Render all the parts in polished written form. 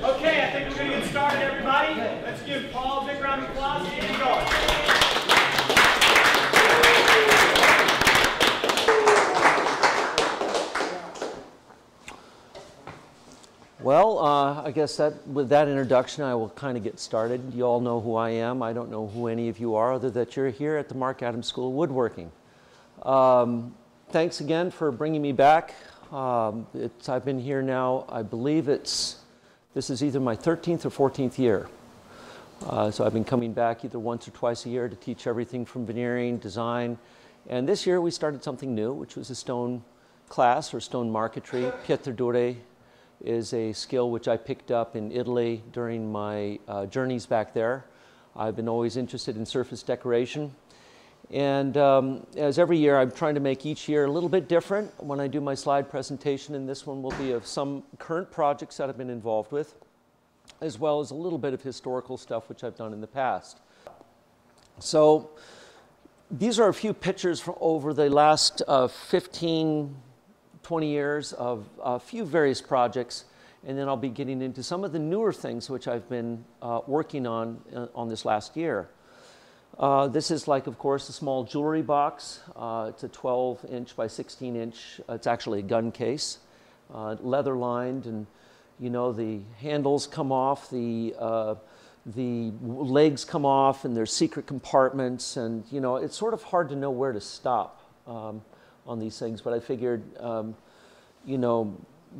Okay, I think we're going to get started, everybody. Let's give Paul a big round of applause and get going. Well, I guess that with that introduction, I will kind of get started. You all know who I am. I don't know who any of you are, other that you're here at the Mark Adams School of Woodworking. Thanks again for bringing me back. I've been here now, I believe this is either my 13th or 14th year. So I've been coming back either once or twice a year to teach everything from veneering, design. And this year we started something new, which was a stone class or stone marquetry. Pietradure is a skill which I picked up in Italy during my journeys back there. I've been always interested in surface decoration. And as every year, I'm trying to make each year a little bit different when I do my slide presentation, and this one will be of some current projects that I've been involved with, as well as a little bit of historical stuff which I've done in the past. So these are a few pictures from over the last 15, 20 years of a few various projects, and then I'll be getting into some of the newer things which I've been working on this last year. This is like, of course, a small jewelry box. It's a 12-inch by 16-inch. It's actually a gun case, leather lined, and you know the handles come off, the legs come off, and there's secret compartments, and you know it's sort of hard to know where to stop on these things. But I figured, you know,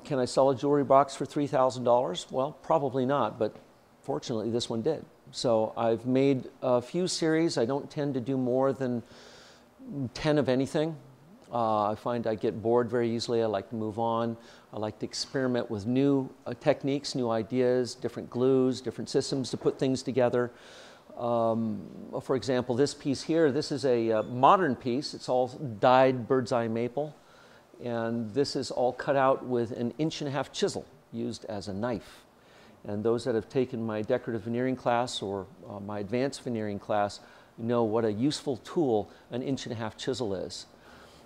can I sell a jewelry box for $3,000? Well, probably not, but fortunately this one did. So I've made a few series. I don't tend to do more than 10 of anything. I find I get bored very easily. I like to move on. I like to experiment with new techniques, new ideas, different glues, different systems to put things together. For example, this piece here, this is a modern piece. It's all dyed bird's eye maple. And this is all cut out with an 1.5-inch chisel used as a knife. And those that have taken my decorative veneering class or my advanced veneering class know what a useful tool an 1.5-inch chisel is.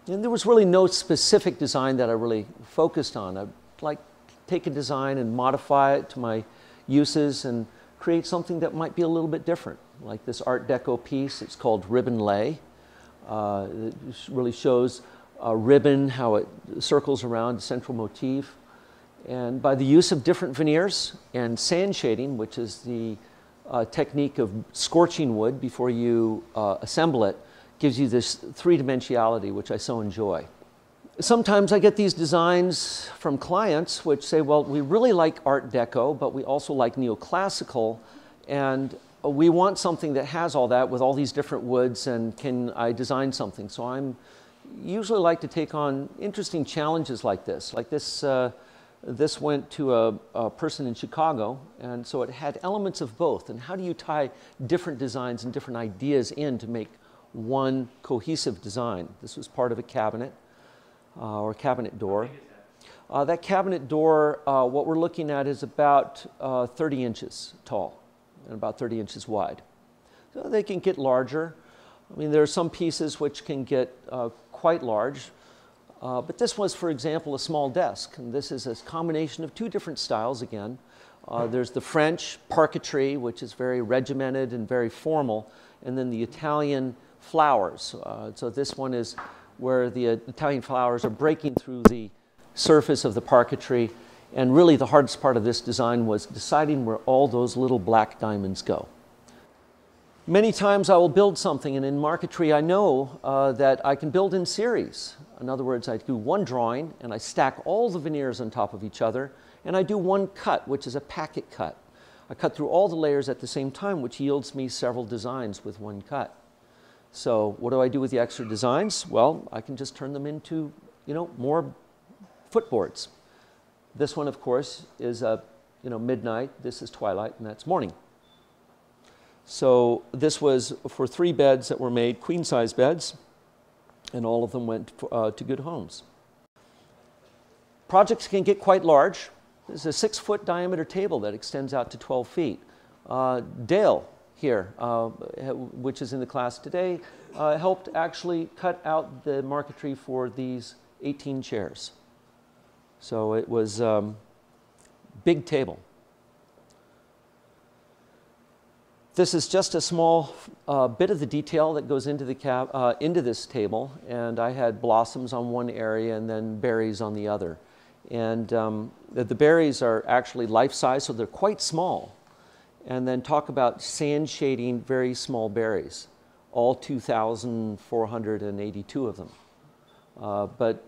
And there was really no specific design that I really focused on. I'd like to take a design and modify it to my uses and create something that might be a little bit different. Like this Art Deco piece, it's called Ribbon Lay. It really shows a ribbon, how it circles around a central motif. And by the use of different veneers and sand shading, which is the technique of scorching wood before you assemble it, gives you this three-dimensionality, which I so enjoy. Sometimes I get these designs from clients which say, well, we really like Art Deco, but we also like neoclassical, and we want something that has all that with all these different woods, and can I design something? So I'm usually like to take on interesting challenges like this. This went to a person in Chicago, and so it had elements of both. And how do you tie different designs and different ideas in to make one cohesive design? This was part of a cabinet or cabinet door. That cabinet door, what we're looking at is about 30 inches tall and about 30 inches wide. So they can get larger. I mean, there are some pieces which can get quite large. But this was, for example, a small desk. And this is a combination of two different styles again. There's the French parquetry, which is very regimented and very formal, and then the Italian flowers. So this one is where the Italian flowers are breaking through the surface of the parquetry. And really the hardest part of this design was deciding where all those little black diamonds go. Many times I will build something, and in marquetry I know that I can build in series. In other words, I do one drawing and I stack all the veneers on top of each other, and I do one cut, which is a packet cut. I cut through all the layers at the same time, which yields me several designs with one cut. So what do I do with the extra designs? Well, I can just turn them into, you know, more footboards. This one, of course, is midnight. This is twilight, and that's morning. So this was for 3 beds that were made, queen-size beds, and all of them went to good homes. Projects can get quite large. There's a 6-foot diameter table that extends out to 12 feet. Dale here, which is in the class today, helped actually cut out the marquetry for these 18 chairs. So it was big table. This is just a small bit of the detail that goes into the into this table, and I had blossoms on one area and then berries on the other. And the berries are actually life-size, so they're quite small. And then talk about sand shading very small berries, all 2,482 of them. But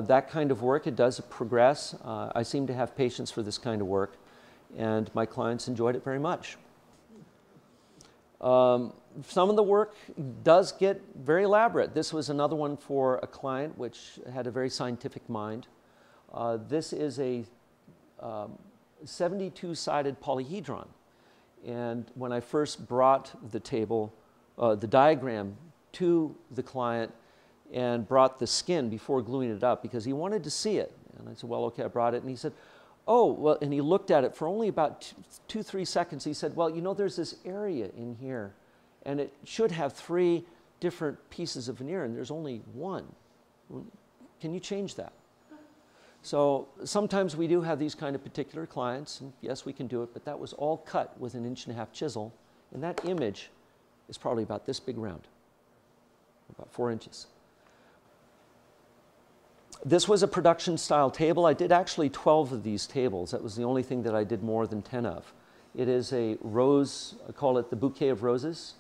that kind of work, it does progress. I seem to have patience for this kind of work, and my clients enjoyed it very much. Some of the work does get very elaborate. This was another one for a client which had a very scientific mind. This is a 72-sided polyhedron. And when I first brought the table, the diagram to the client and brought the skin before gluing it up because he wanted to see it. And I said, well, okay, I brought it. And he said, oh, well, and he looked at it for only about 2-3 seconds. He said, well, you know, there's this area in here, and it should have 3 different pieces of veneer, and there's only one. Can you change that? So sometimes we do have these kind of particular clients, and yes, we can do it, but that was all cut with an 1.5-inch chisel, and that image is probably about this big round, about 4 inches. This was a production style table. I did actually 12 of these tables. That was the only thing that I did more than 10 of. It is a rose, I call it the bouquet of roses.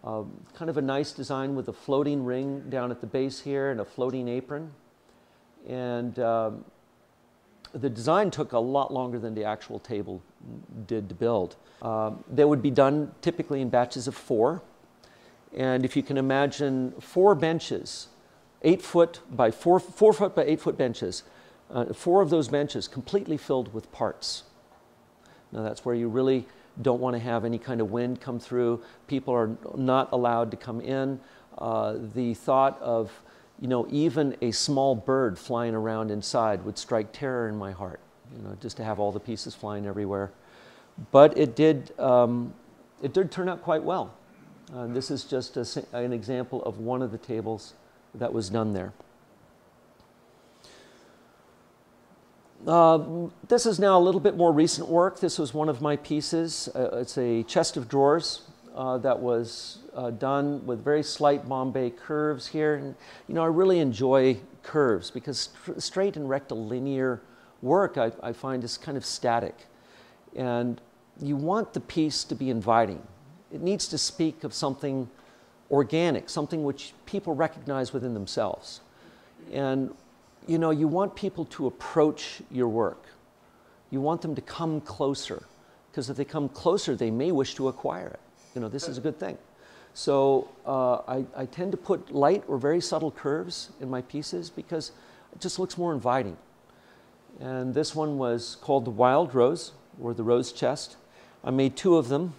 Kind of a nice design with a floating ring down at the base here and a floating apron. And the design took a lot longer than the actual table did to build. They would be done typically in batches of 4. And if you can imagine 4 benches, 8 foot by 4 foot by 8 foot benches, 4 of those benches completely filled with parts. Now that's where you really don't want to have any kind of wind come through. People are not allowed to come in. The thought of, you know, even a small bird flying around inside would strike terror in my heart, you know, just to have all the pieces flying everywhere. But it did turn out quite well. This is just an example of one of the tables that was done there. This is now a little bit more recent work. This was one of my pieces. It's a chest of drawers that was done with very slight Bombay curves here. And, you know, I really enjoy curves because straight and rectilinear work I find is kind of static. And you want the piece to be inviting. It needs to speak of something organic, something which people recognize within themselves. And, you know, you want people to approach your work. You want them to come closer, because if they come closer, they may wish to acquire it. You know, this is a good thing. So I tend to put light or very subtle curves in my pieces because it just looks more inviting. And this one was called the Wild Rose, or the Rose Chest. I made 2 of them,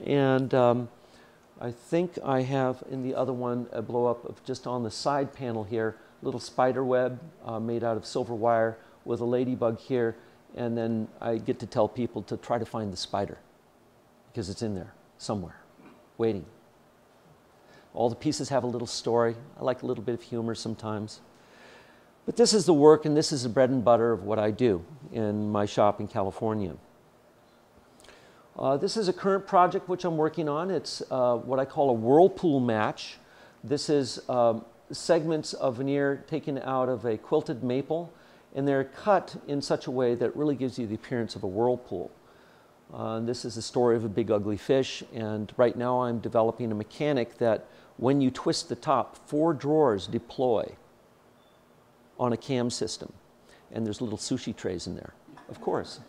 and I think I have in the other one a blow up of just on the side panel here, little spider web made out of silver wire with a ladybug here, and then I get to tell people to try to find the spider because it's in there somewhere, waiting. All the pieces have a little story. I like a little bit of humor sometimes. But this is the work, and this is the bread and butter of what I do in my shop in California. This is a current project which I'm working on. It's what I call a Whirlpool Match. This is segments of veneer taken out of a quilted maple, and they're cut in such a way that it really gives you the appearance of a whirlpool. This is the story of a big ugly fish, and right now I'm developing a mechanic that when you twist the top, 4 drawers deploy on a cam system, and there's little sushi trays in there, of course.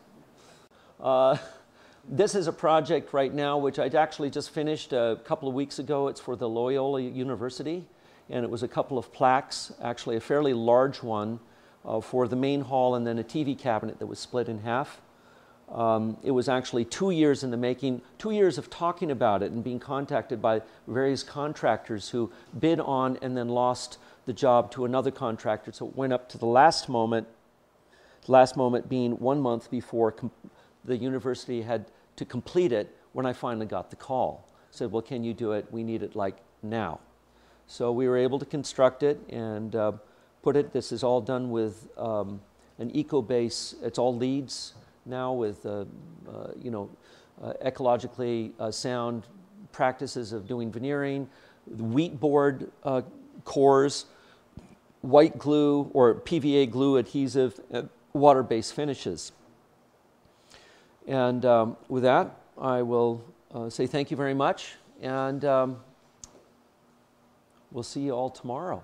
This is a project right now which I'd actually just finished a couple of weeks ago. It's for the Loyola University, and it was a couple of plaques, actually a fairly large one for the main hall, and then a TV cabinet that was split in half. It was actually 2 years in the making, 2 years of talking about it and being contacted by various contractors who bid on and then lost the job to another contractor. So it went up to the last moment being 1 month before the university had to complete it when I finally got the call. Said, well, can you do it? We need it like now. So we were able to construct it and put it. This is all done with an eco-base. It's all leads now with, you know, ecologically sound practices of doing veneering, wheat board cores, white glue or PVA glue adhesive, water-based finishes. And with that, I will say thank you very much, and we'll see you all tomorrow.